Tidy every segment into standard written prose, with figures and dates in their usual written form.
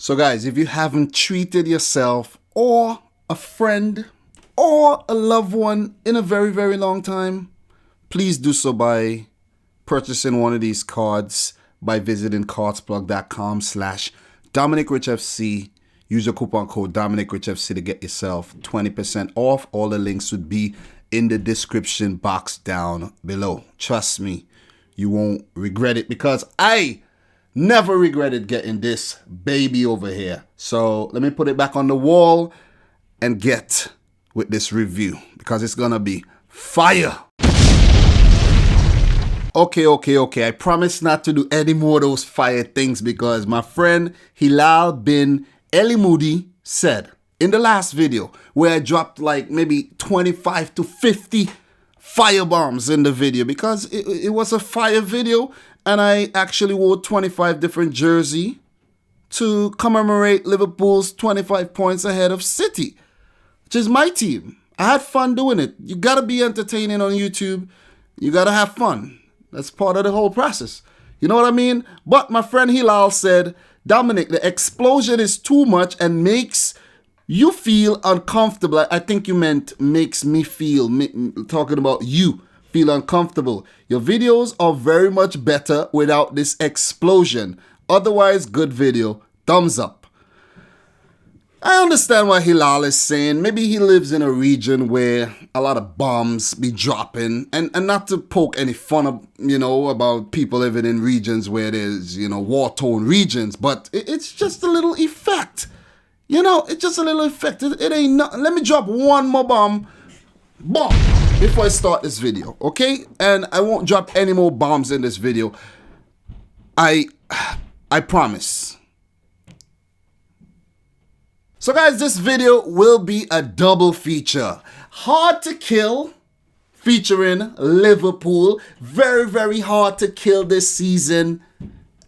So guys, if you haven't treated yourself or a friend or a loved one in a very, very long time, please do so by purchasing one of these cards by visiting cardsplug.com/dominicrichfc. Use your coupon code dominicrichfc to get yourself 20% off. All the links would be in the description box down below. Trust me, you won't regret it because I never regretted getting this baby over here. So let me put it back on the wall and get with this review because it's gonna be fire. Okay. I promise not to do any more of those fire things because my friend Hilal bin Eli Moody said in the last video where I dropped like maybe 25 to 50 fire bombs in the video because it was a fire video and I actually wore 25 different jersey to commemorate Liverpool's 25 points ahead of City, which is my team. I had fun doing it. You gotta be entertaining on YouTube. You gotta have fun. That's part of the whole process. You know what I mean? But my friend Hilal said, Dominic, the explosion is too much and makes you feel uncomfortable. I think you meant makes me feel, talking about you, feel uncomfortable. Your videos are very much better without this explosion. Otherwise, good video. Thumbs up. I understand what Hilal is saying. Maybe he lives in a region where a lot of bombs be dropping. And not to poke any fun of, about people living in regions where there's, war-torn regions. But it's just a little effect. It's just a little effect. It ain't nothing. Let me drop one more bomb before I start this video, okay? And I won't drop any more bombs in this video. I promise. So guys, this video will be a double feature. Hard to Kill featuring Liverpool. Very, very hard to kill this season.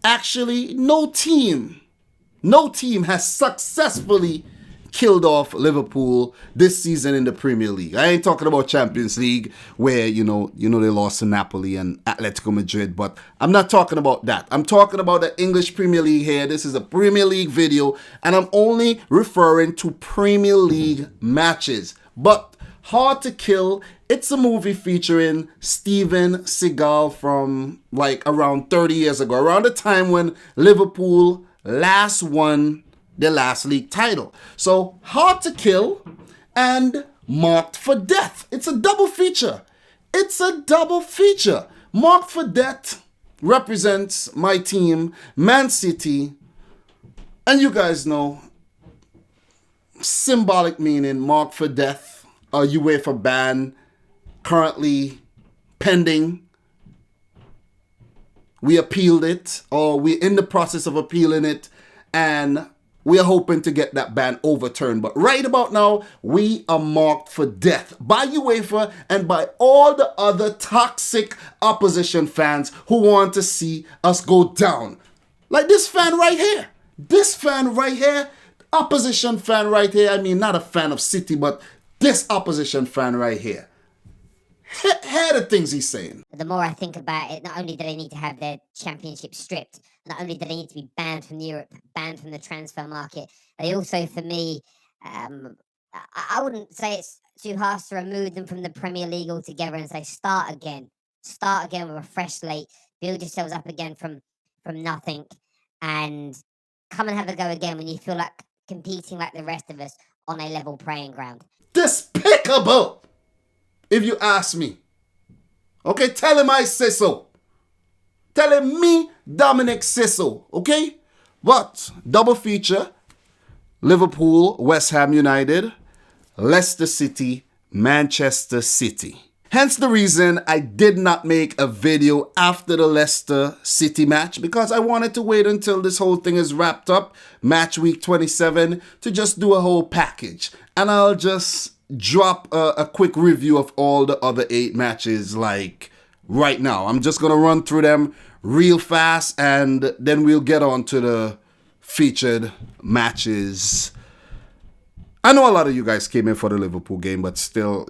Actually, no team has successfully killed off Liverpool this season in the Premier League. I ain't talking about Champions League where, they lost to Napoli and Atletico Madrid, but I'm not talking about that. I'm talking about the English Premier League here. This is a Premier League video, and I'm only referring to Premier League matches. But Hard to Kill, it's a movie featuring Steven Seagal from like around 30 years ago, around the time when Liverpool last won the last league title. So Hard to Kill and Marked for Death. It's a double feature. Marked for Death represents my team, Man City. And you guys know, symbolic meaning, Marked for Death, a UEFA ban currently pending. We appealed it, or we're in the process of appealing it, and we are hoping to get that ban overturned. But right about now, we are marked for death by UEFA and by all the other toxic opposition fans who want to see us go down. Like this fan right here. Opposition fan right here. I mean, not a fan of City, but this opposition fan right here. Hear the things he's saying. The more I think about it, not only do they need to have their championship stripped, not only do they need to be banned from Europe, banned from the transfer market, they also, for me, I wouldn't say it's too harsh to remove them from the Premier League altogether and say start again with a fresh slate, build yourselves up again from nothing, and come and have a go again when you feel like competing like the rest of us on a level playing ground. Despicable, if you ask me. Okay, tell him I say so. Tell him me, Dominic, say so, okay? But, double feature, Liverpool, West Ham United, Leicester City, Manchester City. Hence the reason I did not make a video after the Leicester City match, because I wanted to wait until this whole thing is wrapped up, match week 27, to just do a whole package. And I'll just drop a quick review of all the other 8 matches like right now. I'm just going to run through them real fast and then we'll get on to the featured matches. I know a lot of you guys came in for the Liverpool game, but still,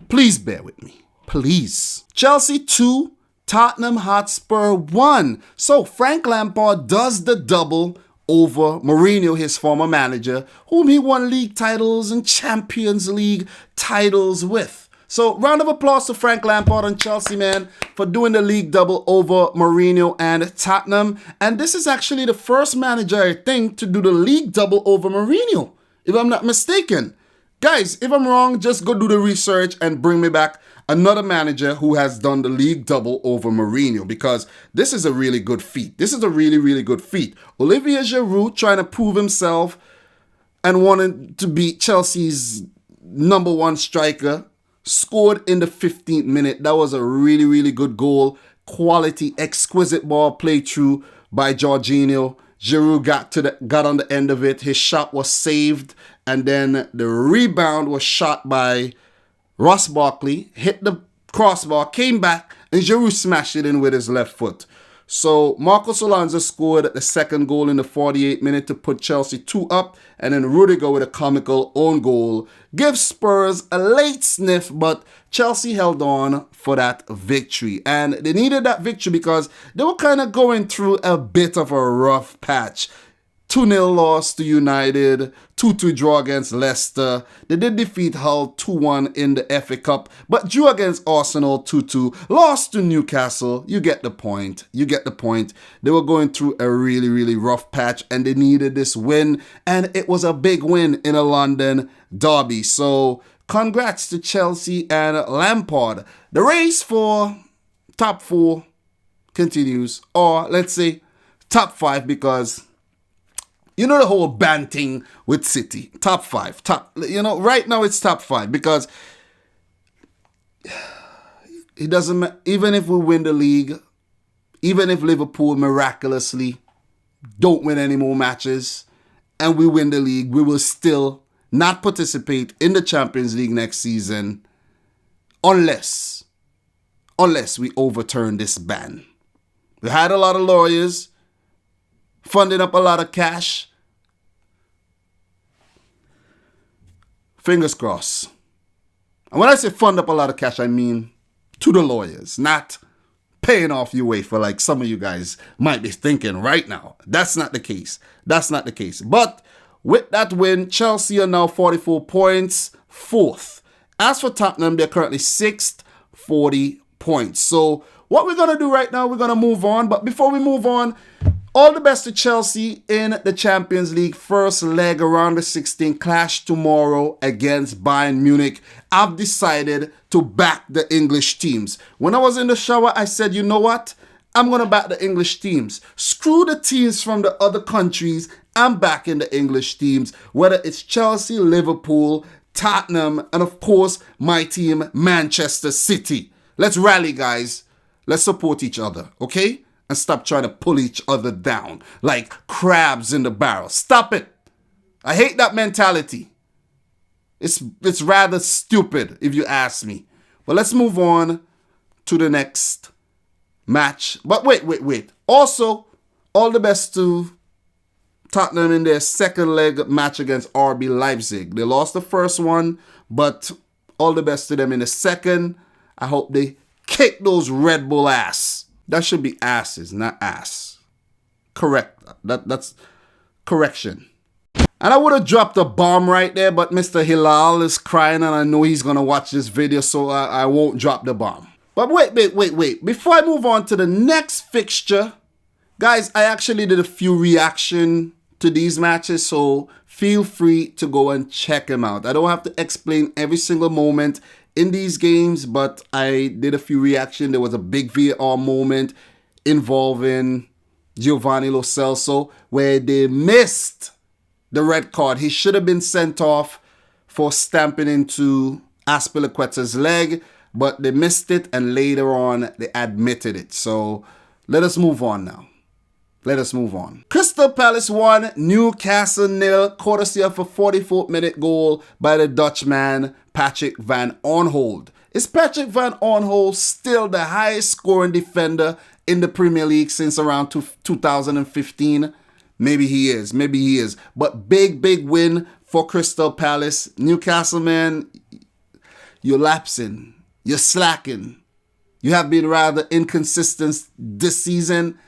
please bear with me. Please. Chelsea 2, Tottenham Hotspur 1. So Frank Lampard does the double over Mourinho, his former manager, whom he won league titles and Champions League titles with. So round of applause to Frank Lampard and Chelsea, man, for doing the league double over Mourinho and Tottenham. And this is actually the first manager, I think, to do the league double over Mourinho, if I'm not mistaken. Guys, if I'm wrong, just go do the research and bring me back another manager who has done the league double over Mourinho, because this is a really good feat. This is a really, really good feat. Olivier Giroud trying to prove himself and wanting to be Chelsea's #1 striker, scored in the 15th minute. That was a really, really good goal. Quality, exquisite ball played through by Jorginho. Giroud got on the end of it. His shot was saved, and then the rebound was shot by Ross Barkley, hit the crossbar, came back, and Giroud smashed it in with his left foot. So Marcos Alonso scored the second goal in the 48th minute to put Chelsea 2 up, and then Rudiger with a comical own goal gives Spurs a late sniff, but Chelsea held on for that victory. And they needed that victory because they were kind of going through a bit of a rough patch. 2-0 loss to United, 2-2 draw against Leicester. They did defeat Hull 2-1 in the FA Cup, but drew against Arsenal 2-2. Lost to Newcastle. You get the point. You get the point. They were going through a really, really rough patch, and they needed this win, and it was a big win in a London derby. So congrats to Chelsea and Lampard. The race for top 4 continues, or let's say top 5, because you know the whole banting with City. Top 5. Right now it's top 5 because it doesn't, even if we win the league, even if Liverpool miraculously don't win any more matches and we win the league, we will still not participate in the Champions League next season unless we overturn this ban. We had a lot of lawyers funding up a lot of cash. Fingers crossed. And when I say fund up a lot of cash, I mean to the lawyers, not paying off your way for like some of you guys might be thinking right now. That's not the case. That's not the case. But with that win, Chelsea are now 44 points, 4th. As for Tottenham, they're currently 6th, 40 points. So what we're going to do right now, we're going to move on. But before we move on, all the best to Chelsea in the Champions League first leg around the 16th clash tomorrow against Bayern Munich. I've decided to back the English teams. When I was in the shower, I said, you know what? I'm going to back the English teams. Screw the teams from the other countries. I'm backing the English teams, whether it's Chelsea, Liverpool, Tottenham, and of course, my team, Manchester City. Let's rally, guys. Let's support each other, okay? And stop trying to pull each other down like crabs in the barrel. Stop it. I hate that mentality. It's rather stupid if you ask me. But let's move on to the next match. But wait. Also, all the best to Tottenham in their second leg match against RB Leipzig. They lost the first one, but all the best to them in the second. I hope they kick those Red Bull ass. That should be asses, not ass. Correct. That's correction. And I would have dropped a bomb right there, but Mr. Hilal is crying and I know he's going to watch this video, so I won't drop the bomb. But wait. Before I move on to the next fixture, guys, I actually did a few reaction to these matches, so feel free to go and check them out. I don't have to explain every single moment in these games, but I did a few reaction. There was a big VAR moment involving Giovanni Lo Celso where they missed the red card. He should have been sent off for stamping into Azpilicueta's leg, but they missed it, and later on they admitted it. So let us move on now. Let us move on. Crystal Palace 1, Newcastle 0, courtesy of a 44th minute goal by the Dutchman Patrick van Aanholt. Is Patrick van Aanholt still the highest scoring defender in the Premier League since around 2015? Maybe he is. But big win for Crystal Palace. Newcastle, man, you're lapsing. You're slacking. You have been rather inconsistent this season.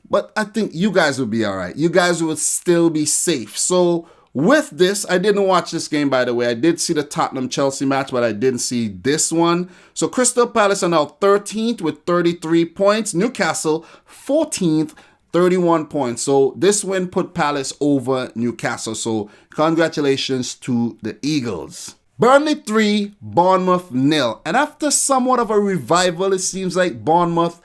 but I think you guys will be all right. You guys will still be safe. So with this, I didn't watch this game, by the way. I did see the Tottenham-Chelsea match, but I didn't see this one. So Crystal Palace are now 13th with 33 points. Newcastle 14th, 31 points. So this win put Palace over Newcastle. So congratulations to the Eagles. Burnley 3, Bournemouth 0. And after somewhat of a revival, it seems like Bournemouth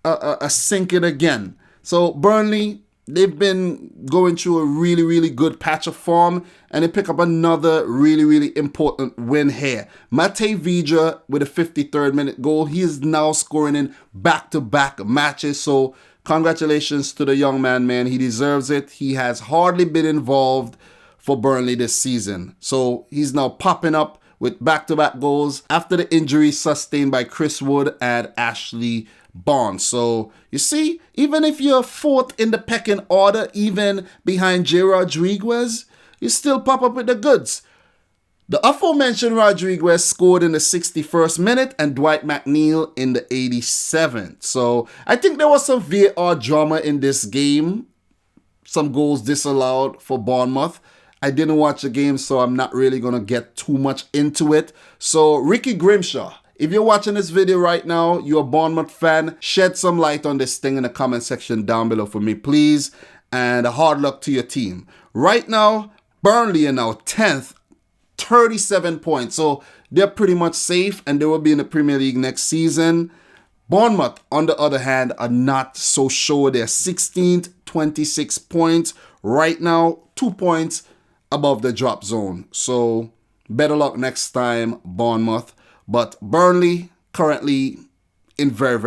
are sinking again. So Burnley, they've been going through a really, really good patch of form, and they pick up another really, really important win here. Matej Vydra with a 53rd minute goal. He is now scoring in back-to-back matches. So congratulations to the young man. He deserves it. He has hardly been involved for Burnley this season. So he's now popping up with back-to-back goals after the injury sustained by Chris Wood and Ashley Barnes. So you see, even if you're fourth in the pecking order, even behind J. Rodriguez, you still pop up with the goods. The aforementioned Rodriguez scored in the 61st minute and Dwight McNeil in the 87th. So I think there was some VAR drama in this game. Some goals disallowed for Bournemouth. I didn't watch the game, so I'm not really going to get too much into it. So Ricky Grimshaw, if you're watching this video right now, you're a Bournemouth fan, shed some light on this thing in the comment section down below for me, please. And hard luck to your team. Right now, Burnley are now 10th, 37 points. So they're pretty much safe and they will be in the Premier League next season. Bournemouth, on the other hand, are not so sure. They're 16th, 26 points. Right now, 2 points above the drop zone. So better luck next time, Bournemouth. But Burnley currently in very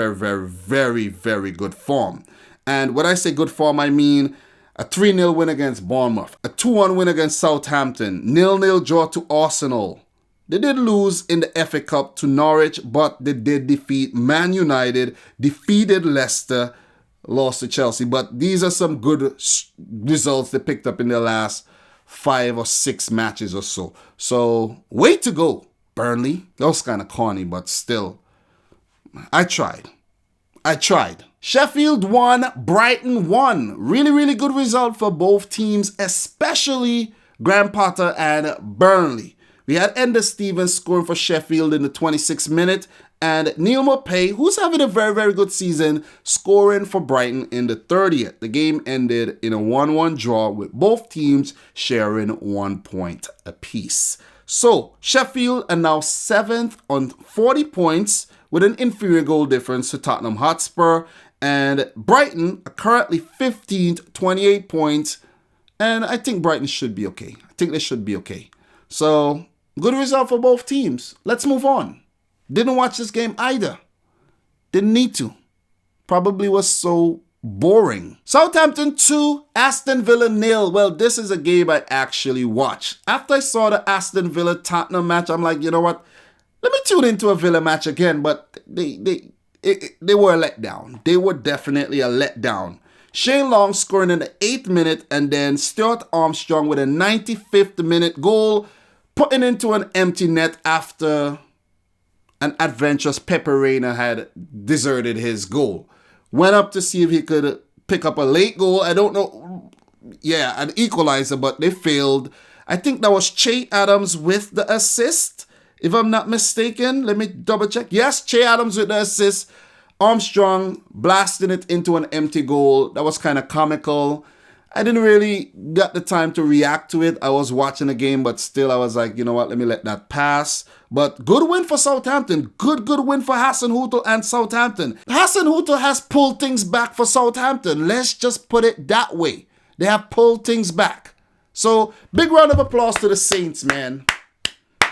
good form. And when I say good form, I mean a 3-0 win against Bournemouth, a 2-1 win against Southampton, 0-0 draw to Arsenal. They did lose in the FA Cup to Norwich, but they did defeat Man United, defeated Leicester, lost to Chelsea. But these are some good results they picked up in their last 5 or 6 matches or so. So, way to go, Burnley. That was kind of corny, but still, I tried. Sheffield 1, Brighton 1. Really good result for both teams, especially Graham Potter and Burnley. We had Ender Stevens scoring for Sheffield in the 26th minute, and Neil Maupay, who's having a very good season, scoring for Brighton in the 30th. The game ended in a 1-1 draw with both teams sharing 1 point apiece. So, Sheffield are now 7th on 40 points with an inferior goal difference to Tottenham Hotspur, and Brighton are currently 15th, 28 points, and I think Brighton should be okay. I think they should be okay. So, good result for both teams. Let's move on. Didn't watch this game either. Didn't need to. Probably was so boring. Southampton 2, Aston Villa 0. Well, this is a game I actually watched. After I saw the Aston Villa Tottenham match, I'm like, you know what? Let me tune into a Villa match again. But they were a letdown. They were definitely a letdown. Shane Long scoring in the 8th minute, and then Stuart Armstrong with a 95th minute goal, putting into an empty net after an adventurous Pepe Reina had deserted his goal. Went up to see if he could pick up a late goal. I don't know. Yeah, an equalizer, but they failed. I think that was Che Adams with the assist, if I'm not mistaken. Let me double check. Yes, Che Adams with the assist. Armstrong blasting it into an empty goal. That was kind of comical. I didn't really get the time to react to it. I was watching the game, but still I was like, you know what, let me let that pass. But good win for Southampton. Good win for Hasenhüttl and Southampton. Hasenhüttl has pulled things back for Southampton. Let's just put it that way. They have pulled things back. So, big round of applause to the Saints, man.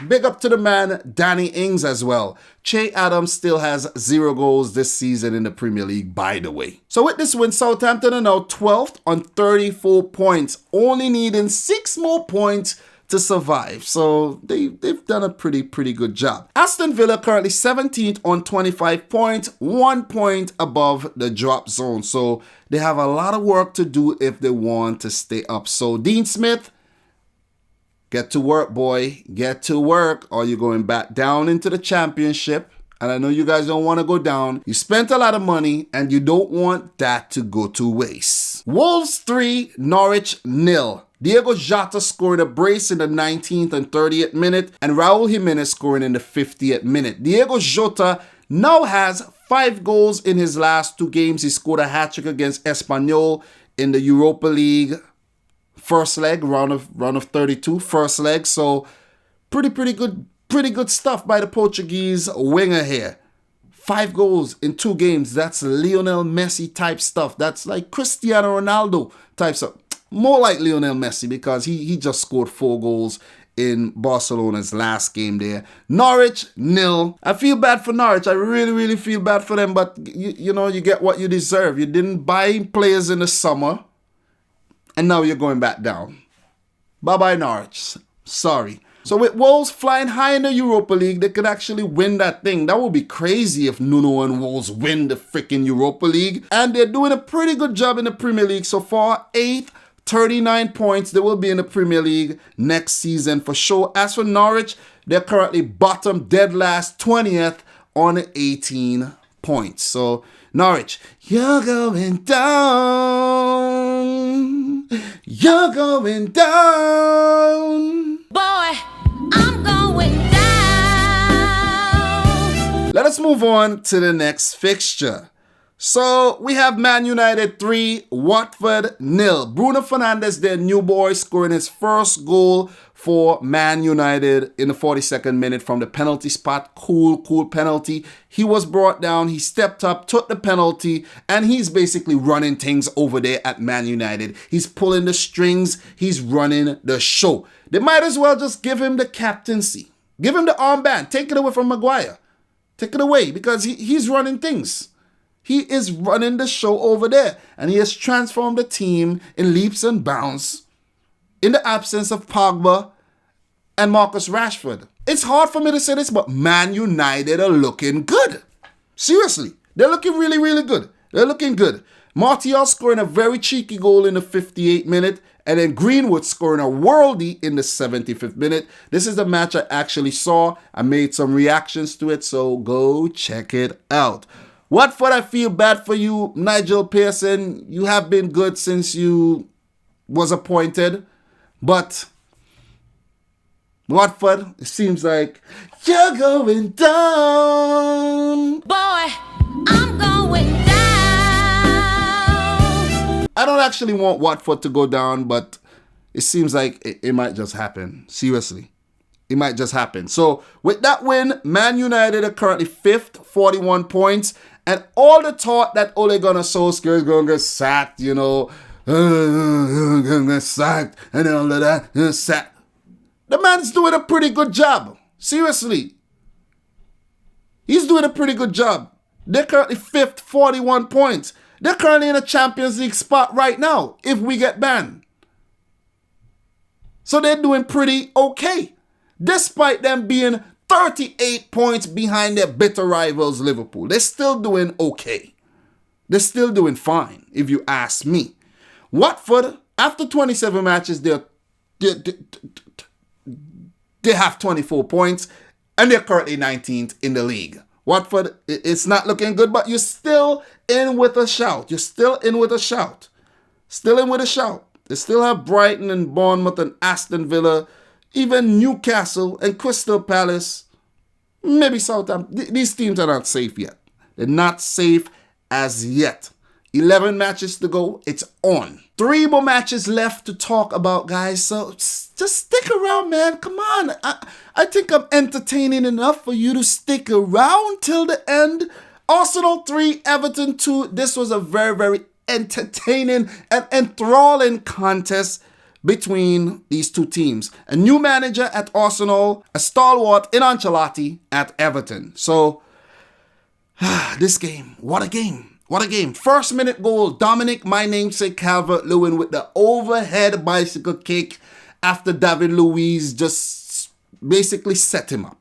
Big up to the man, Danny Ings as well. Che Adams still has 0 goals this season in the Premier League, by the way. So with this win, Southampton are now 12th on 34 points, only needing 6 more points to survive. So they've done a pretty good job. Aston Villa currently 17th on 25 points, 1 point above the drop zone. So they have a lot of work to do if they want to stay up. So Dean Smith, get to work, boy. Get to work, or you're going back down into the Championship. And I know you guys don't want to go down. You spent a lot of money and you don't want that to go to waste. Wolves 3, Norwich 0. Diego Jota scoring a brace in the 19th and 30th minute, and Raul Jimenez scoring in the 50th minute. Diego Jota now has 5 goals in his last 2 games. He scored a hat-trick against Espanyol in the Europa League first leg, round of 32, first leg. So pretty good stuff by the Portuguese winger here. 5 goals in 2 games. That's Lionel Messi type stuff. That's like Cristiano Ronaldo type stuff. More like Lionel Messi because he just scored 4 goals in Barcelona's last game there. Norwich 0. I feel bad for Norwich. I really feel bad for them. But you know, you get what you deserve. You didn't buy players in the summer, and now you're going back down. Bye-bye, Norwich. Sorry. So with Wolves flying high in the Europa League, they could actually win that thing. That would be crazy if Nuno and Wolves win the freaking Europa League. And they're doing a pretty good job in the Premier League so far. 8th, 39 points. They will be in the Premier League next season for sure. As for Norwich, they're currently bottom, dead last, 20th on 18 points. So Norwich, you're going down. You're going down. Boy, I'm going down. Let us move on to the next fixture. So we have Man United 3, Watford 0. Bruno Fernandes, their new boy, scoring his first goal for Man United in the 42nd minute from the penalty spot. Cool penalty. He was brought down. He stepped up, took the penalty, and he's basically running things over there at Man United. He's pulling the strings. He's running the show. They might as well just give him the captaincy. Give him the armband. Take it away from Maguire. Take it away because he's running things. He is running the show over there, and he has transformed the team in leaps and bounds in the absence of Pogba and Marcus Rashford. It's hard for me to say this, but Man United are looking good. Seriously, they're looking really good. They're looking good. Martial scoring a very cheeky goal in the 58th minute, and then Greenwood scoring a worldie in the 75th minute. This is the match I actually saw. I made some reactions to it, so go check it out. Watford, I feel bad for you. Nigel Pearson, you have been good since you was appointed. But Watford, it seems like you're going down. Boy, I'm going down. I don't actually want Watford to go down, but it seems like it might just happen. Seriously. It might just happen. So with that win, Man United are currently 5th, 41 points. And all the thought that Ole Gunnar Solskjaer is going to get sacked, you know, get sacked and all of that, sacked. The man's doing a pretty good job. Seriously. He's doing a pretty good job. They're currently 5th, 41 points. They're currently in a Champions League spot right now if we get banned. So they're doing pretty okay. Despite them being 38 points behind their bitter rivals, Liverpool. They're still doing okay. They're still doing fine, if you ask me. Watford, after 27 matches, they have 24 points, and they're currently 19th in the league. Watford, it's not looking good, but you're still in with a shout. You're still in with a shout. Still in with a shout. They still have Brighton and Bournemouth and Aston Villa, even Newcastle and Crystal Palace, maybe Southampton. These teams are not safe yet. They're not safe as yet. 11 matches to go. It's on. 3 more matches left to talk about, guys. So just stick around, man. Come on. I think I'm entertaining enough for you to stick around till the end. Arsenal 3, Everton 2. This was a very entertaining and enthralling contest between these two teams. A new manager at Arsenal, a stalwart in Ancelotti at Everton. So, this game, what a game. What a game. First minute goal, Dominic, my namesake Calvert-Lewin with the overhead bicycle kick after David Luiz just basically set him up.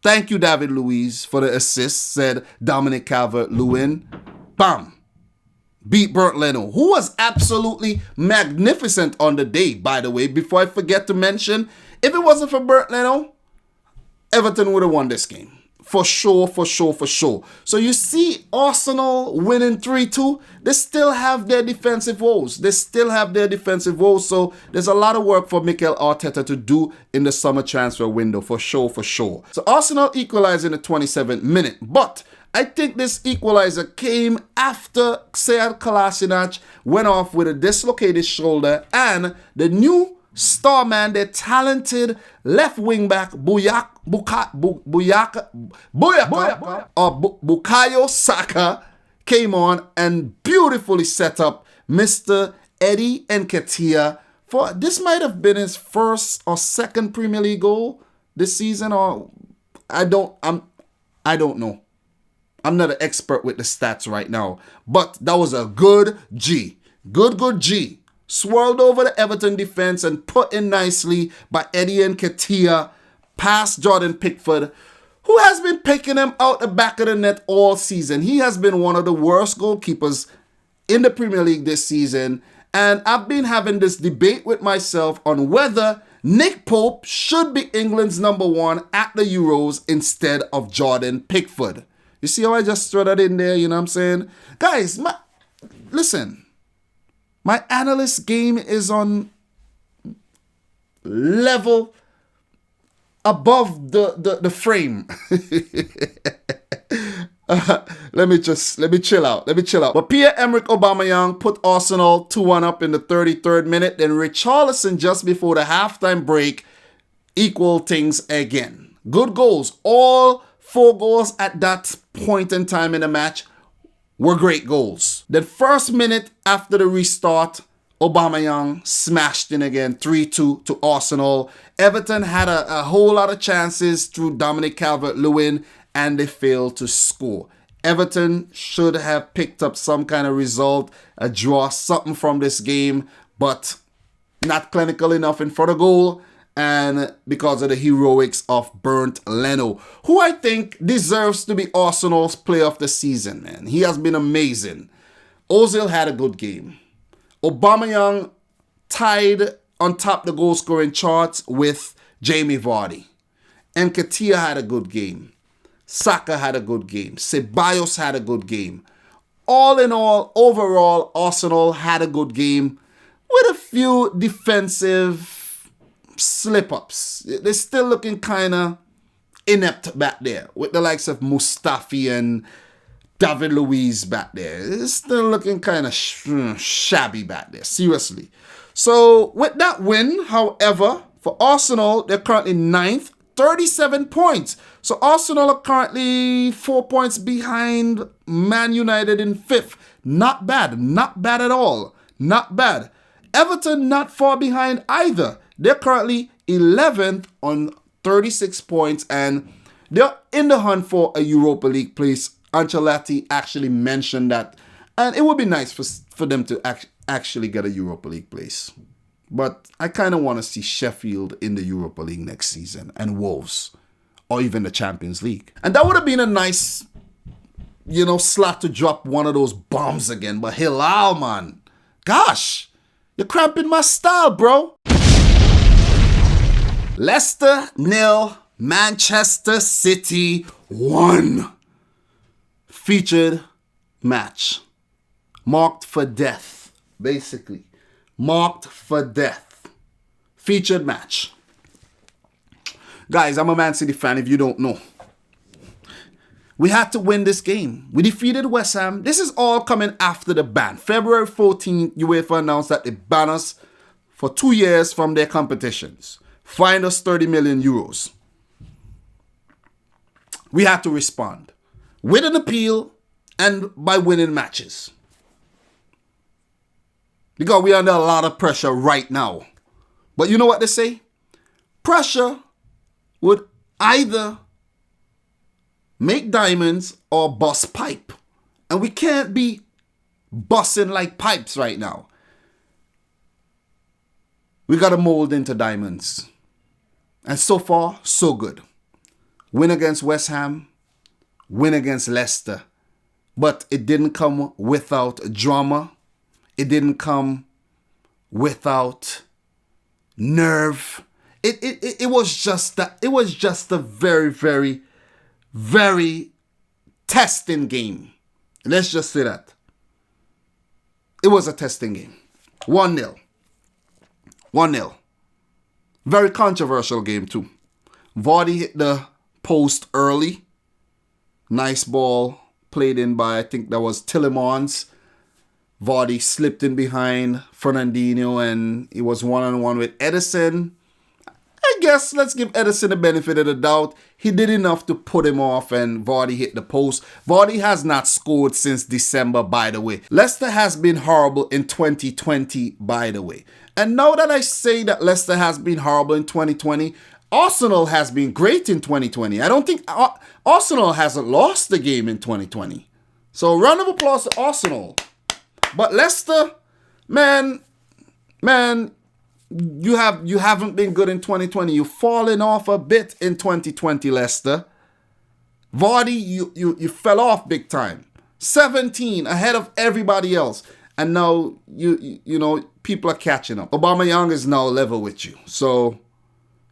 Thank you, David Luiz, for the assist, said Dominic Calvert-Lewin. Bam. Beat Bernd Leno, who was absolutely magnificent on the day, by the way. Before I forget to mention, if it wasn't for Bernd Leno, Everton would have won this game. For sure. So you see Arsenal winning 3-2. They still have their defensive woes. So there's a lot of work for Mikel Arteta to do in the summer transfer window, for sure. So Arsenal equalized in the 27th minute. But I think this equalizer came after Sead Kolasinac went off with a dislocated shoulder, and the new star man, the talented left wing back Bukayo Saka came on and beautifully set up Mr. Eddie Nketiah for this might have been his first or second Premier League goal this season, or I don't know. I'm not an expert with the stats right now, but that was a good G. Good G. Swirled over the Everton defense and put in nicely by Eddie Nketiah past Jordan Pickford, who has been picking him out the back of the net all season. He has been one of the worst goalkeepers in the Premier League this season, and I've been having this debate with myself on whether Nick Pope should be England's number one at the Euros instead of Jordan Pickford. You see how I just threw that in there, you know what I'm saying? Guys, listen. My analyst game is on level above the frame. Let me chill out. But Pierre-Emerick Aubameyang put Arsenal 2-1 up in the 33rd minute. Then Richarlison just before the halftime break equaled things again. Good goals. All 4 goals at that point in time in the match were great goals. The first minute after the restart, Aubameyang smashed in again, 3-2 to Arsenal. Everton had a whole lot of chances through Dominic Calvert-Lewin, and they failed to score. Everton should have picked up some kind of result, a draw, something from this game, but not clinical enough in front of goal, and because of the heroics of Bernd Leno, who I think deserves to be Arsenal's player of the season, man. He has been amazing. Ozil had a good game. Aubameyang tied on top the goal scoring charts with Jamie Vardy. Nketiah had a good game. Saka had a good game. Ceballos had a good game. All in all, overall, Arsenal had a good game with a few defensive slip-ups. They're still looking kind of inept back there with the likes of Mustafi and David Luiz back there. It's still looking kind of shabby back there, seriously. So with that win, however, for Arsenal, they're currently 9th, 37 points. So Arsenal are currently 4 points behind Man United in 5th. Not bad at all. Not bad. Everton not far behind either. They're currently 11th on 36 points, and they're in the hunt for a Europa League place. Ancelotti actually mentioned that, and it would be nice for them to actually get a Europa League place. But I kind of want to see Sheffield in the Europa League next season, and Wolves, or even the Champions League. And that would have been a nice, slot to drop one of those bombs again. But Hilal, man, gosh, you're cramping my style, bro. Leicester 0, Manchester City 1. Featured match. Marked for death, basically. Marked for death. Featured match. Guys, I'm a Man City fan if you don't know. We had to win this game. We defeated West Ham. This is all coming after the ban. February 14th, UEFA announced that they ban us for 2 years from their competitions. Fined us 30 million euros. We had to respond with an appeal and by winning matches. Because we're under a lot of pressure right now. But you know what they say? Pressure would either make diamonds or bust pipe. And we can't be busting like pipes right now. We got to mold into diamonds. And so far, so good. Win against West Ham. Win against Leicester. But it didn't come without drama. It didn't come without nerve. It was just a very, very, very testing game. Let's just say that. It was a testing game. 1-0. 1-0. Very controversial game too. Vardy hit the post early. Nice ball played in by, I think that was Tielemans. Vardy slipped in behind Fernandinho and he was one-on-one with Edison. I guess let's give Edison the benefit of the doubt. He did enough to put him off and Vardy hit the post. Vardy has not scored since December, by the way. Leicester has been horrible in 2020, by the way. And now that I say that Leicester has been horrible in 2020, Arsenal has been great in 2020. I don't think Arsenal hasn't lost the game in 2020. So round of applause to Arsenal. But Leicester, man, you haven't been good in 2020. You've fallen off a bit in 2020, Leicester. Vardy, you fell off big time. 17 ahead of everybody else. And now you know people are catching up. Aubameyang is now level with you. So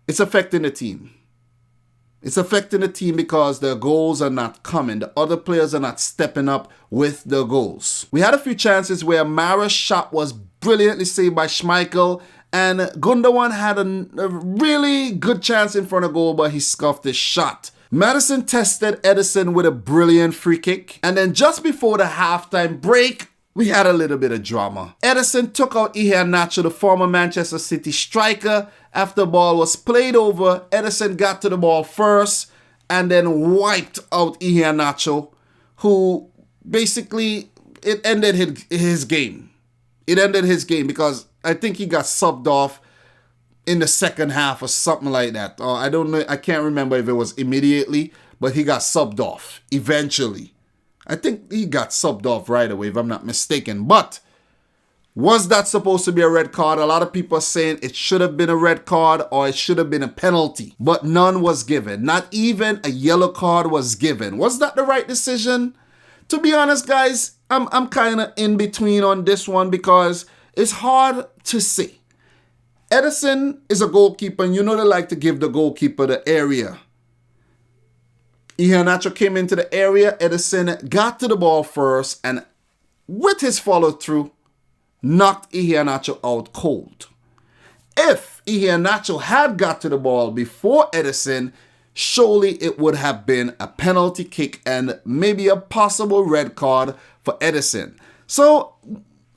it's affecting the team. It's affecting the team because the goals are not coming. The other players are not stepping up with the goals. We had a few chances where Mara's shot was brilliantly saved by Schmeichel. And Gundogan had a really good chance in front of goal, but he scuffed his shot. Maddison tested Edison with a brilliant free kick. And then just before the halftime break, we had a little bit of drama. Edison took out Iheanacho, the former Manchester City striker. After the ball was played over, Edison got to the ball first and then wiped out Iheanacho, who basically, it ended his game. It ended his game because I think he got subbed off in the second half or something like that. I don't know. I can't remember if it was immediately, but he got subbed off eventually. I think he got subbed off right away, if I'm not mistaken. But was that supposed to be a red card? A lot of people are saying it should have been a red card or it should have been a penalty. But none was given. Not even a yellow card was given. Was that the right decision? To be honest, guys, I'm kind of in between on this one because it's hard to see. Edison is a goalkeeper, and you know they like to give the goalkeeper the area. Iheanacho came into the area. Edison got to the ball first, and with his follow-through, knocked Iheanacho out cold. If Iheanacho had got to the ball before Edison, surely it would have been a penalty kick and maybe a possible red card for Edison. So,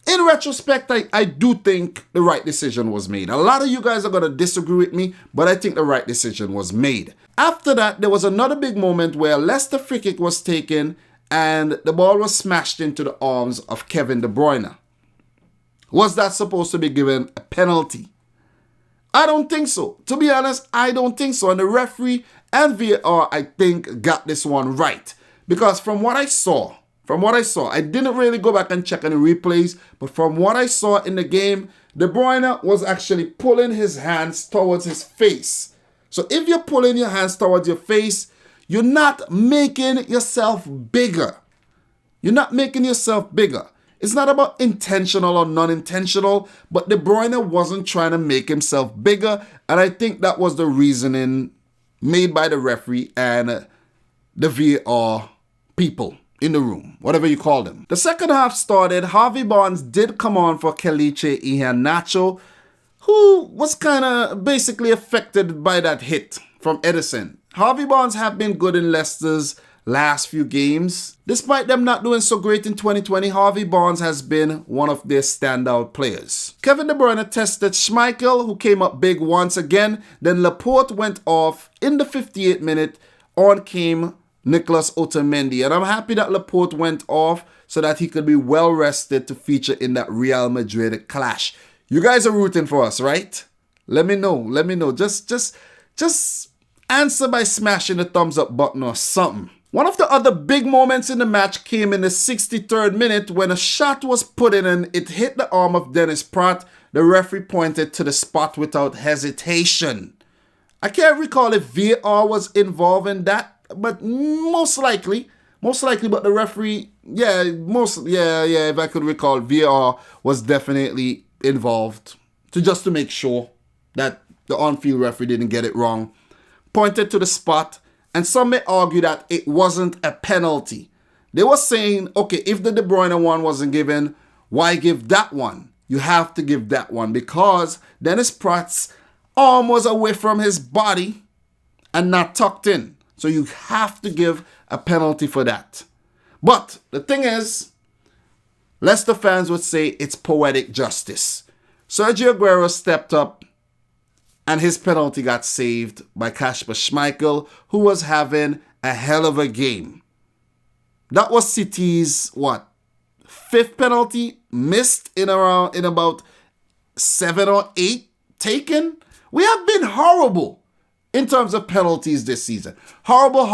in retrospect, I do think the right decision was made. A lot of you guys are going to disagree with me, but I think the right decision was made. After that, there was another big moment where Leicester free kick was taken and the ball was smashed into the arms of Kevin De Bruyne. Was that supposed to be given a penalty? I don't think so. To be honest, I don't think so. And the referee and VAR, I think, got this one right. Because from what I saw, I didn't really go back and check any replays, but from what I saw in the game, De Bruyne was actually pulling his hands towards his face. So if you're pulling your hands towards your face, you're not making yourself bigger. You're not making yourself bigger. It's not about intentional or non-intentional, but De Bruyne wasn't trying to make himself bigger, and I think that was the reasoning made by the referee and the VAR people in the room, whatever you call them. The second half started. Harvey Barnes did come on for Kelechi Iheanacho, who was kind of basically affected by that hit from Edison. Harvey Barnes have been good in Leicester's last few games. Despite them not doing so great in 2020, Harvey Barnes has been one of their standout players. Kevin De Bruyne tested Schmeichel, who came up big once again. Then Laporte went off in the 58th minute. On came Nicolas Otamendi. And I'm happy that Laporte went off so that he could be well rested to feature in that Real Madrid clash. You guys are rooting for us, right? Let me know. Just answer by smashing the thumbs up button or something. One of the other big moments in the match came in the 63rd minute when a shot was put in and it hit the arm of Dennis Pratt. The referee pointed to the spot without hesitation. I can't recall if VAR was involved in that, but most likely, but the referee, if I could recall, VAR was definitely involved just to make sure that the on-field referee didn't get it wrong. Pointed to the spot And some may argue that it wasn't a penalty. They were saying, okay, if the De Bruyne one wasn't given, why give that one? You have to give that one because Dennis Pratt's arm was away from his body and not tucked in. So you have to give a penalty for that. But the thing is, Leicester fans would say it's poetic justice. Sergio Aguero stepped up and his penalty got saved by Kasper Schmeichel, who was having a hell of a game. That was City's, fifth penalty missed in about 7 or 8 taken. We have been horrible in terms of penalties this season. Horrible.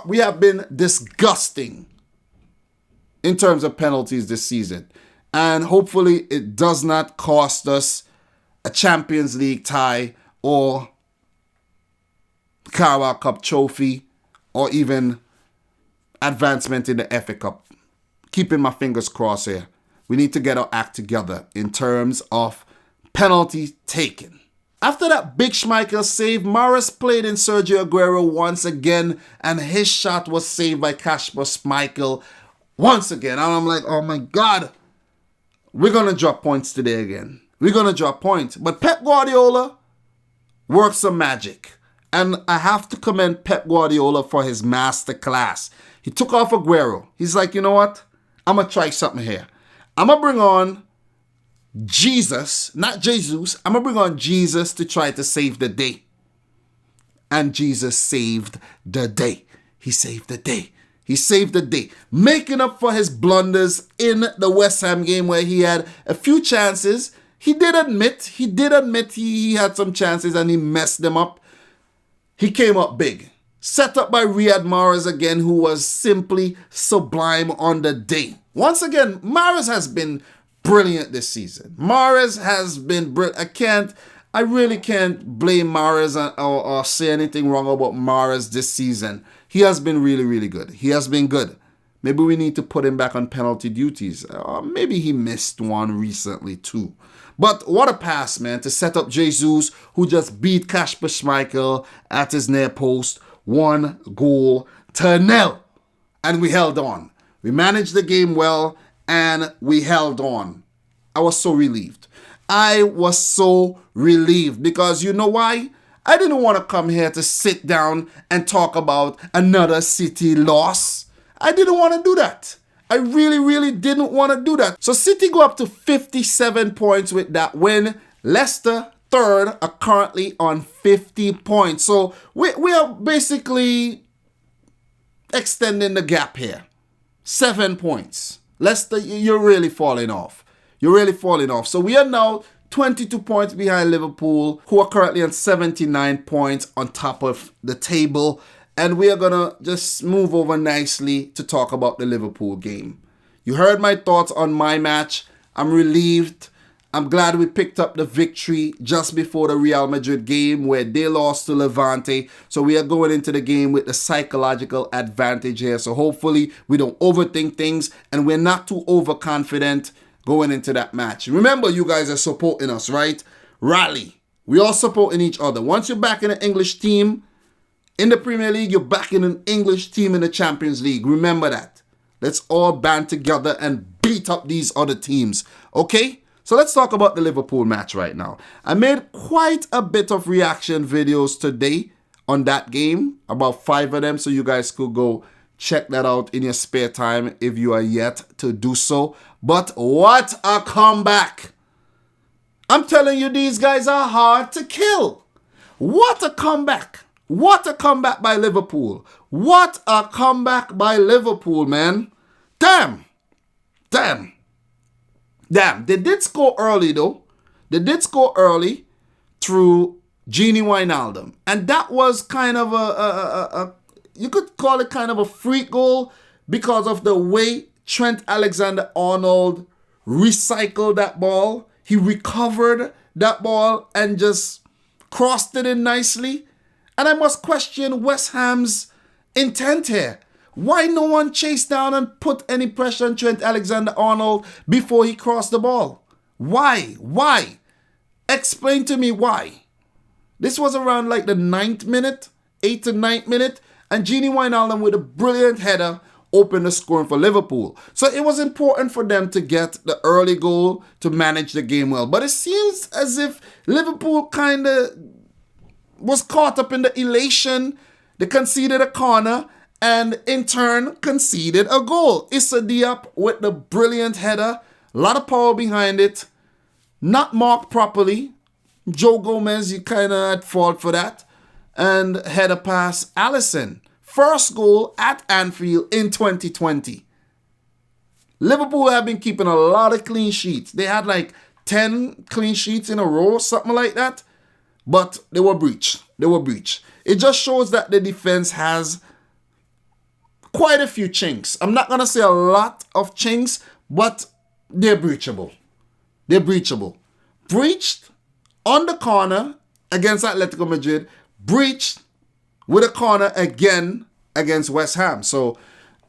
We have been disgusting in terms of penalties this season. And hopefully it does not cost us a Champions League tie or Carabao Cup trophy or even advancement in the FA Cup. Keeping my fingers crossed here. We need to get our act together in terms of penalty taken. After that big Schmeichel save, Mahrez played in Sergio Aguero once again, and his shot was saved by Kasper Schmeichel once again. And I'm like, oh my God, we're going to drop points today again. We're going to drop points. But Pep Guardiola works some magic. And I have to commend Pep Guardiola for his masterclass. He took off Aguero. He's like, you know what? I'm going to try something here. I'm going to bring on Jesus, not Jesus. I'm going to bring on Jesus to try to save the day. And Jesus saved the day. He saved the day. He saved the day. Making up for his blunders in the West Ham game where he had a few chances. He did admit he had some chances and he messed them up. He came up big. Set up by Riyad Mahrez again, who was simply sublime on the day. Once again, Mahrez has been brilliant this season. Mahrez has been brilliant. I really can't blame Mahrez or say anything wrong about Mahrez this season. He has been really, really good. He has been good. Maybe we need to put him back on penalty duties. Or maybe he missed one recently too. But what a pass, man, to set up Jesus, who just beat Kasper Schmeichel at his near post. 1-0. And we held on. We managed the game well, and we held on. I was so relieved. Because you know why? I didn't want to come here to sit down and talk about another City loss. I didn't want to do that. I really, really didn't want to do that. So City go up to 57 points with that win. Leicester, third, are currently on 50 points. So we are basically extending the gap here. 7 points. Leicester, you're really falling off. So we are now 22 points behind Liverpool, who are currently on 79 points on top of the table. And we are going to just move over nicely to talk about the Liverpool game. You heard my thoughts on my match. I'm relieved. I'm glad we picked up the victory just before the Real Madrid game where they lost to Levante. So we are going into the game with the psychological advantage here. So hopefully we don't overthink things and we're not too overconfident going into that match. Remember, you guys are supporting us, right? Rally. We all supporting each other. Once you're back in an English team in the Premier League, you're back in an English team in the Champions League. Remember that. Let's all band together and beat up these other teams. Okay? So let's talk about the Liverpool match right now. I made quite a bit of reaction videos today on that game. About 5 of them. So you guys could go check that out in your spare time if you are yet to do so. But what a comeback. I'm telling you, these guys are hard to kill. What a comeback. What a comeback by Liverpool. What a comeback by Liverpool, man. Damn. They did score early, though. They did score early through Gini Wijnaldum. And that was kind of a you could call it kind of a freak goal because of the way Trent Alexander-Arnold recycled that ball. He recovered that ball and just crossed it in nicely. And I must question West Ham's intent here. Why no one chased down and put any pressure on Trent Alexander-Arnold before he crossed the ball? Why? Explain to me why. This was around like the 9th minute. 8th to 9th minute, and Gini Wijnaldum with a brilliant header opened the scoring for Liverpool. So it was important for them to get the early goal to manage the game well. But it seems as if Liverpool kind of was caught up in the elation. They conceded a corner and in turn conceded a goal. Issa Diop with the brilliant header. A lot of power behind it. Not marked properly. Joe Gomez, you kind of at fault for that. And header pass Alisson. First goal at Anfield in 2020. Liverpool have been keeping a lot of clean sheets. They had like 10 clean sheets in a row, something like that. But they were breached. It just shows that the defense has quite a few chinks. I'm not going to say a lot of chinks, but they're breachable. Breached on the corner against Atletico Madrid. Breached with a corner again against West Ham. So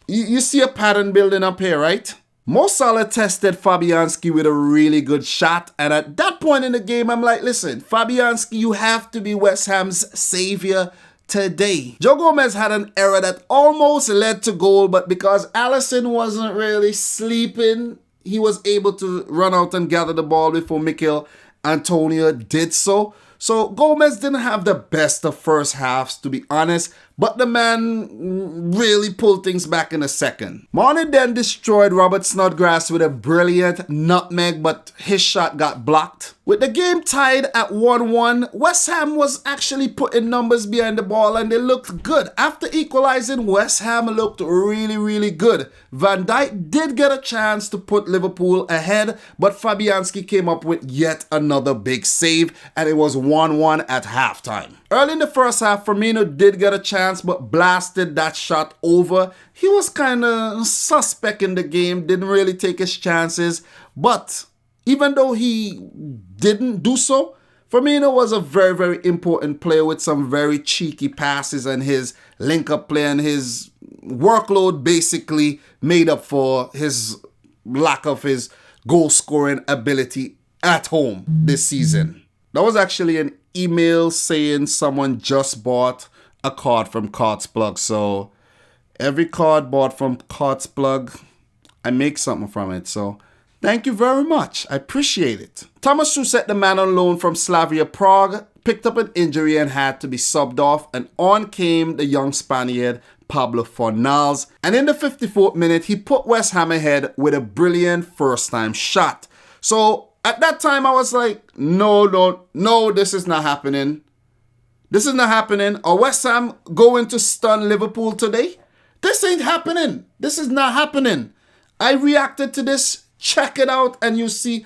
you see a pattern building up here, right? Mo Salah tested Fabianski with a really good shot. And at that point in the game, I'm like, listen, Fabianski, you have to be West Ham's savior today. Joe Gomez had an error that almost led to goal, but because Alisson wasn't really sleeping, he was able to run out and gather the ball before Mikel Antonio did so. So Gomez didn't have the best of first halves, to be honest, but the man really pulled things back in a second. Marnie then destroyed Robert Snodgrass with a brilliant nutmeg, but his shot got blocked. With the game tied at 1-1, West Ham was actually putting numbers behind the ball and they looked good. After equalizing, West Ham looked really, really good. Van Dijk did get a chance to put Liverpool ahead, but Fabianski came up with yet another big save and it was 1-1 at halftime. Early in the first half, Firmino did get a chance but blasted that shot over. He was kind of suspect in the game, didn't really take his chances, but even though he didn't do so, Firmino was a very, very important player with some very cheeky passes, and his link-up play and his workload basically made up for his lack of his goal-scoring ability at home this season. That was actually an email saying someone just bought a card from Cards Plug. So every card bought from Cards Plug, I make something from it. So thank you very much. I appreciate it. Thomas Soucek, the man on loan from Slavia Prague, picked up an injury and had to be subbed off. And on came the young Spaniard, Pablo Fornals. And in the 54th minute, he put West Ham ahead with a brilliant first-time shot. So at that time, I was like, no, this is not happening. This is not happening. Are West Ham going to stun Liverpool today? This ain't happening. This is not happening. I reacted to this. Check it out and you see,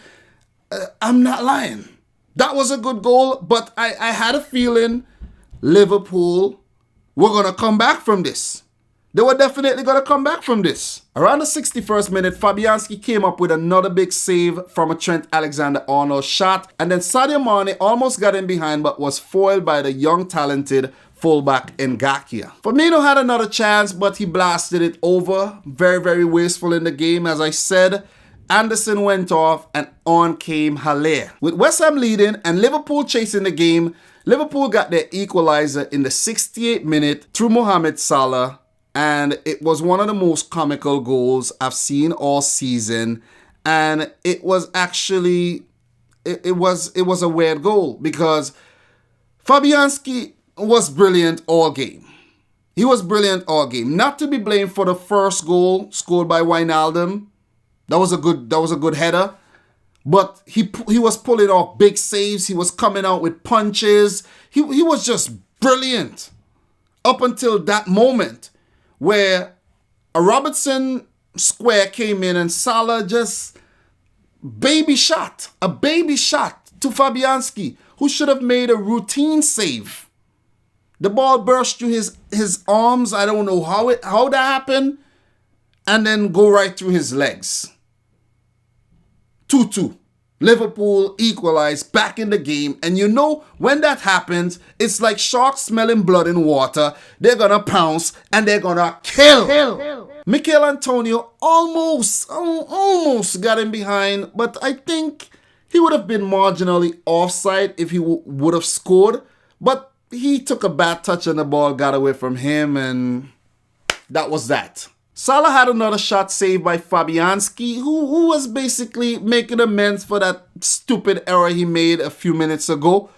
I'm not lying. That was a good goal, but I had a feeling Liverpool were going to come back from this. They were definitely going to come back from this. Around the 61st minute, Fabianski came up with another big save from a Trent Alexander-Arnold shot. And then Sadio Mane almost got in behind but was foiled by the young talented fullback Ngakia. Firmino had another chance but he blasted it over. Very, very wasteful in the game. As I said, Anderson went off and on came Haller. With West Ham leading and Liverpool chasing the game, Liverpool got their equalizer in the 68th minute through Mohamed Salah. And it was one of the most comical goals I've seen all season. And it was actually, it was a weird goal because Fabianski was brilliant all game. He was brilliant all game. Not to be blamed for the first goal scored by Wijnaldum. That was a good header. But he was pulling off big saves. He was coming out with punches. He was just brilliant up until that moment, where a Robertson square came in and Salah just a baby shot to Fabianski, who should have made a routine save. The ball burst through his arms. I don't know how that happened. And then go right through his legs. 2-2. Liverpool equalized, back in the game. And you know, when that happens, it's like sharks smelling blood in water. They're going to pounce and they're going to kill. Mikel Antonio almost got in behind, but I think he would have been marginally offside if he would have scored. But he took a bad touch on the ball, got away from him, and that was that. Salah had another shot saved by Fabianski, who was basically making amends for that stupid error he made a few minutes ago.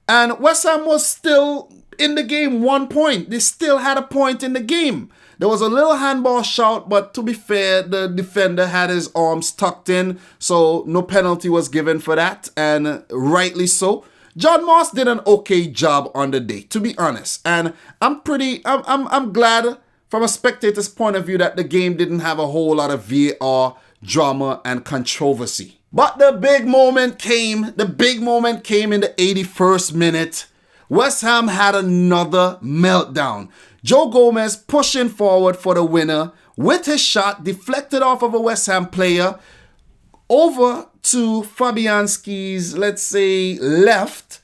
And West Ham was still in the game, 1 point. They still had a point in the game. There was a little handball shout, but to be fair, the defender had his arms tucked in, so no penalty was given for that, and rightly so. John Moss did an okay job on the day, to be honest. And I'm glad from a spectator's point of view that the game didn't have a whole lot of VAR drama and controversy. But the big moment came in the 81st minute. West Ham had another meltdown. Joe Gomez pushing forward for the winner with his shot deflected off of a West Ham player over to Fabianski's, let's say, left.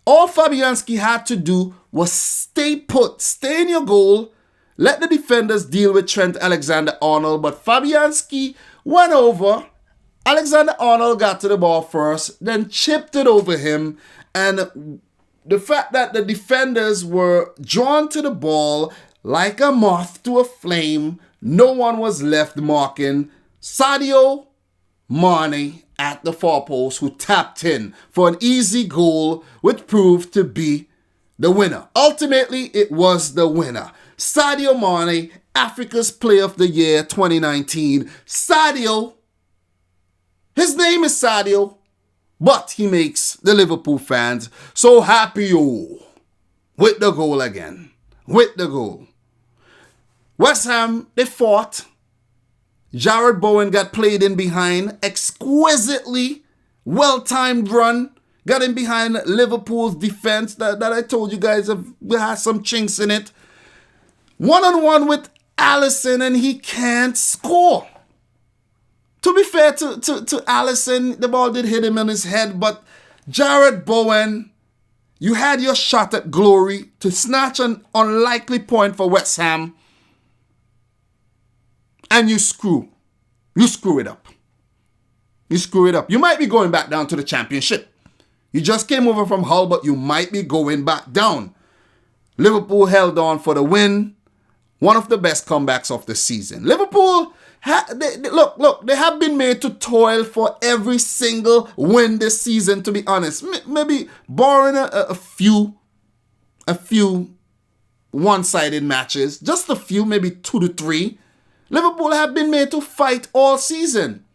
All Fabianski had to do was stay put, stay in your goal, let the defenders deal with Trent Alexander-Arnold, but Fabianski went over. Alexander-Arnold got to the ball first, then chipped it over him, and the fact that the defenders were drawn to the ball like a moth to a flame, no one was left marking Sadio Mane at the far post, who tapped in for an easy goal, which proved to be the winner. Ultimately, it was the winner. Sadio Mane, Africa's Player of the Year 2019. Sadio, his name is Sadio, but he makes the Liverpool fans so happy with the goal again. With the goal. West Ham, they fought. Jared Bowen got played in behind. Exquisitely well-timed run. Got in behind Liverpool's defense that I told you guys has some chinks in it. One-on-one with Alisson, and he can't score. To be fair to Alisson, the ball did hit him on his head, but Jared Bowen, you had your shot at glory to snatch an unlikely point for West Ham, and you screw it up. You screw it up. You might be going back down to the Championship. You just came over from Hull, but you might be going back down. Liverpool held on for the win. One of the best comebacks of the season. Liverpool, they have been made to toil for every single win this season, to be honest. Maybe barring a few one-sided matches, just a few, maybe 2 to 3. Liverpool have been made to fight all season.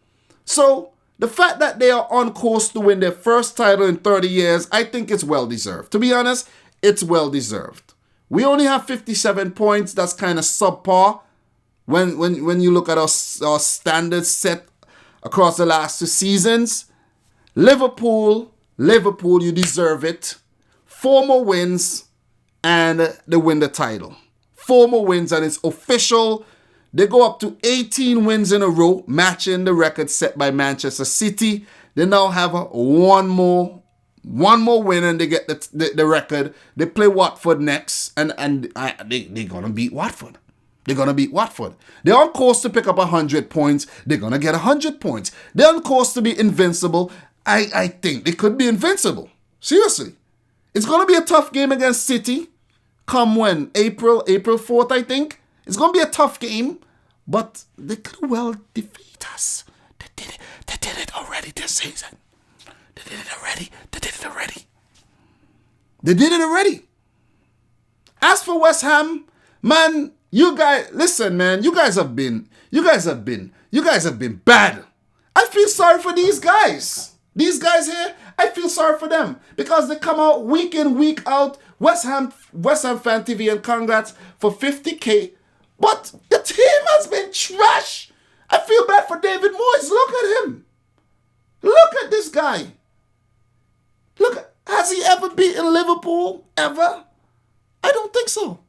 So the fact that they are on course to win their first title in 30 years, I think it's well-deserved. To be honest, it's well-deserved. We only have 57 points. That's kind of subpar when you look at our standards set across the last 2 seasons. Liverpool, you deserve it. 4 more wins and they win the title. 4 more wins and it's official. They go up to 18 wins in a row, matching the record set by Manchester City. They now have one more win and they get the record. They play Watford next, and they're going to beat Watford. They're going to beat Watford. They're on course to pick up 100 points. They're going to get 100 points. They're on course to be invincible. I think they could be invincible. Seriously. It's going to be a tough game against City. Come when? April 4th, I think. It's going to be a tough game, but they could well defeat us. They did it already this season. They did it already. As for West Ham, man, you guys have been bad. I feel sorry for these guys. These guys here, I feel sorry for them because they come out week in, week out. West Ham Fan TV, and congrats for 50K. But the team has been trash. I feel bad for David Moyes. Look at him. Look at this guy. Has he ever beaten Liverpool? Ever? I don't think so.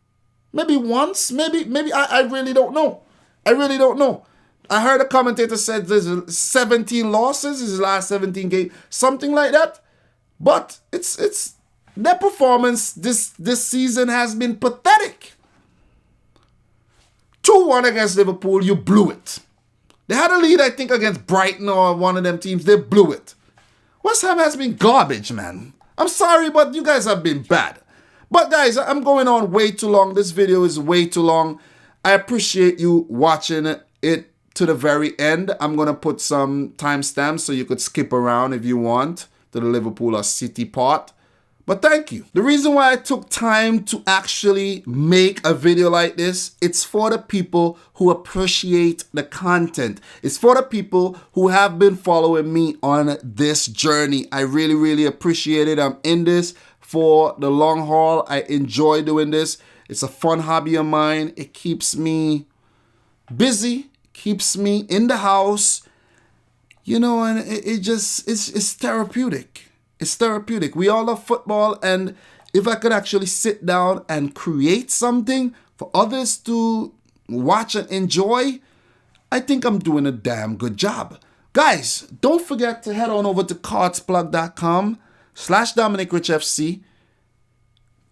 Maybe once. Maybe. I really don't know. I heard a commentator said there's 17 losses, his last 17 games, something like that. But it's their performance this season has been pathetic. 2-1 against Liverpool, you blew it. They had a lead, I think, against Brighton or one of them teams. They blew it. West Ham has been garbage, man. I'm sorry, but you guys have been bad. But guys, I'm going on way too long. This video is way too long. I appreciate you watching it to the very end. I'm going to put some timestamps so you could skip around if you want to the Liverpool or City part. But thank you. The reason why I took time to actually make a video like this, it's for the people who appreciate the content. It's for the people who have been following me on this journey. I really, really appreciate it. I'm in this for the long haul. I enjoy doing this. It's a fun hobby of mine. It keeps me busy, keeps me in the house, you know, and it's therapeutic. It's therapeutic. We all love football, and if I could actually sit down and create something for others to watch and enjoy, I think I'm doing a damn good job. Guys, don't forget to head on over to cardsplug.com/dominicrichfc.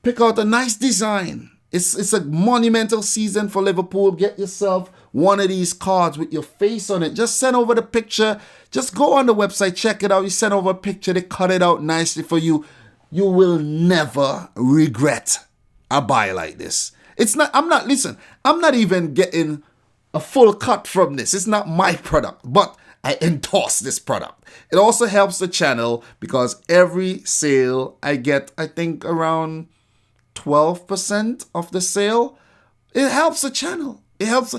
Pick out a nice design. It's a monumental season for Liverpool. Get yourself one of these cards with your face on it. Just send over the picture. Just go on the website, check it out. You send over a picture, they cut it out nicely for you. You will never regret a buy like this. I'm not even getting a full cut from this. It's not my product, but I endorse this product. It also helps the channel because every sale I get, I think around 12% of the sale. It helps the channel. It helps.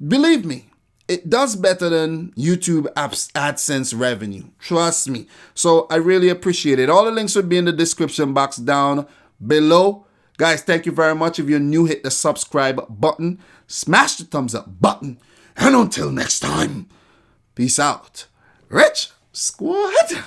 Believe me, it does better than YouTube AdSense revenue. Trust me. So I really appreciate it. All the links will be in the description box down below. Guys, thank you very much. If you're new, hit the subscribe button. Smash the thumbs up button. And until next time, peace out. Rich Squad.